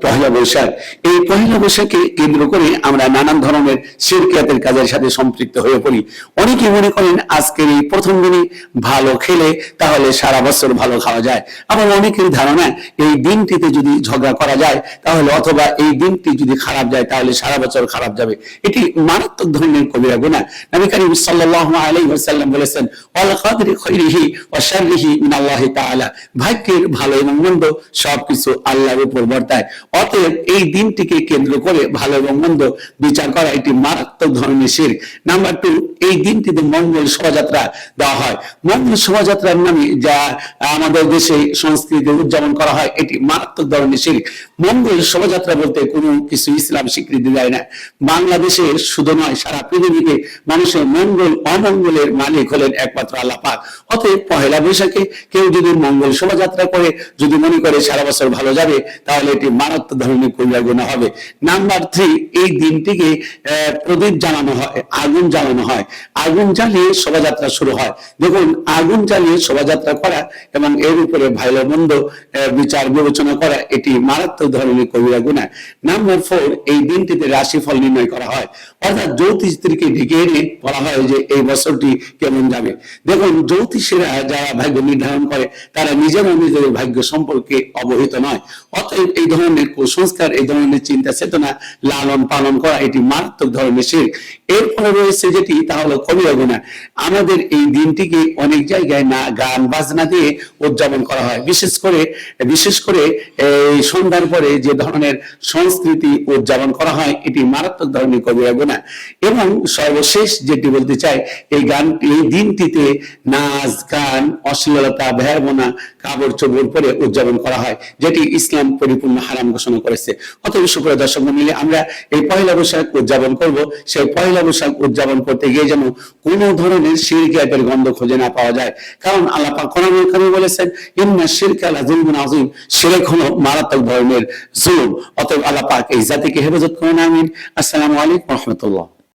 পহেলা বৈশাখ। এই পহেলা বৈশাখকে কেন্দ্র করে আমরা নানান ধরনের শিরকিয়াতের কাজের সাথে সম্পৃক্ত হয়ে পড়ি। অনেকে মনে করেন আজকের এই প্রথম দিনই ভালো খেলে তাহলে সারা বছর ভালো খাওয়া যায়। আবার অনেকের ধারণা এই দিনটিতে যদি ঝগড়া করা যায় তাহলে, অথবা এই দিনটি যদি খারাপ যায় তাহলে সারা বছর খারাপ যাবে। এটি মারাত্মক ধরনের কবিরা গুনাহ। নবী করিম সাল্লাল্লাহু আলাইহি ওয়াসাল্লাম বলেছেন, ওয়াল কদরি খাইরিহি ওয়া শাররিহি মিনাল্লাহি তাআলা, ভাগ্যের ভালো এবং মন্দ সবকিছু আল্লাহর উপর বর্তায়। অতএব এই দিনটিকে কেন্দ্র করে ভালো এবং মন্দ বিচার করা এটি মারাত্মক ধরনের শিরক। নাম্বার 2, এই দিনটিতে মঙ্গল শোভাযাত্রা দেওয়া হয়। মঙ্গল শোভাযাত্রার নামে যা আমাদের দেশে সংস্কৃতি উদযাপন করা হয় এটি মারাত্মক ধরনের শিরক। মঙ্গল শোভাযাত্রা বলতে কোনো কিছু ইসলাম স্বীকৃতি দেয় না। বাংলাদেশে শুধু নয়, সারা পৃথিবীতে মানুষের মঙ্গল অমঙ্গলের মালিক হলেন একমাত্র আল্লাহ পাক। অতএব পহেলা বৈশাখে কেউ যদি মঙ্গল শোভাযাত্রা করে যদি মনে করে সারা বছর ভালো যাবে তাহলে এটি মারাত্মক ধরনের কবিরা গুনাহ হবে। নাম্বার 3, এই দিনটিকে প্রদীপ জ্বালানো হয়, আগুন জ্বালানো হয়। আগুন জ্বালিয়ে শোভাযাত্রা শুরু হয়। দেখুন, আগুন জ্বালিয়ে শোভাযাত্রা করা এবং এর উপরে ভালো মন্দ বিচার বিবেচনা করা এটি মারাত্মক ধরনের কবিরা গুনাহ। নাম্বার 4, এই দিনটিতে রাশিফল নির্ণয় করা হয়, অর্থাৎ জ্যোতিষীকে ডেকে এনে বলা হয় যে এই বছরটি কেমন যাবে। দেখুন, জ্যোতিষীরা যারা ভাগ্য নির্ধারণ করে তারা নিজেরা নিজেদের ভাগ্য সম্পর্কে অবহিত নয়। অতএব এই ধরনের কুসংস্কার, এই ধরনের চিন্তা চেতনা লালন পালন করা এটি মারাত্মক ধরনের শিরক। এরপরে রয়েছে যেটি, তা হলো কবিরা গুনাহ। আমাদের এই দিনটিকে অনেক জায়গায় না গান বাজনা দিয়ে উদযাপন করা হয়। বিশেষ করে এই সন্ধ্যার পরে যে ধরনের সংস্কৃতি উদযাপন করা হয় এটি মারাত্মক ধরনের কবিরা গুনাহ। এবং সর্বশেষ যেটি বলতে চাই, এই দিনটিতে নাচ গান, অশ্লীলতা, ভ্যাবনা, কাপড় চোপড় পরে উদযাপন করা হয়, যেটি ইসলাম পরিপূর্ণ হারাম ঘোষণা করেছে। অতএব সুপ্রিয় দর্শক মণ্ডলী, আমরা এই পহেলা বৈশাখ উদযাপন করব। সেই পহেলা বৈশাখ উদযাপন করতে গিয়ে যেন কোনো ধরনের শিরকিয়াতের গন্ধ খুঁজে না পাওয়া যায়। কারণ আল্লাহ পাক কোরআনুল কারীমে বলেছেন, ইন্না শিরকা লাযুলমুন আযীম, শিরক হলো মারাত্মক ধরনের জুলুম। অতএব আল্লাহ পাক এই জাতিকে হেফাজত করুন, আমিন। আসসালামু আলাইকুম ওয়া রাহমাতুল্লাহ।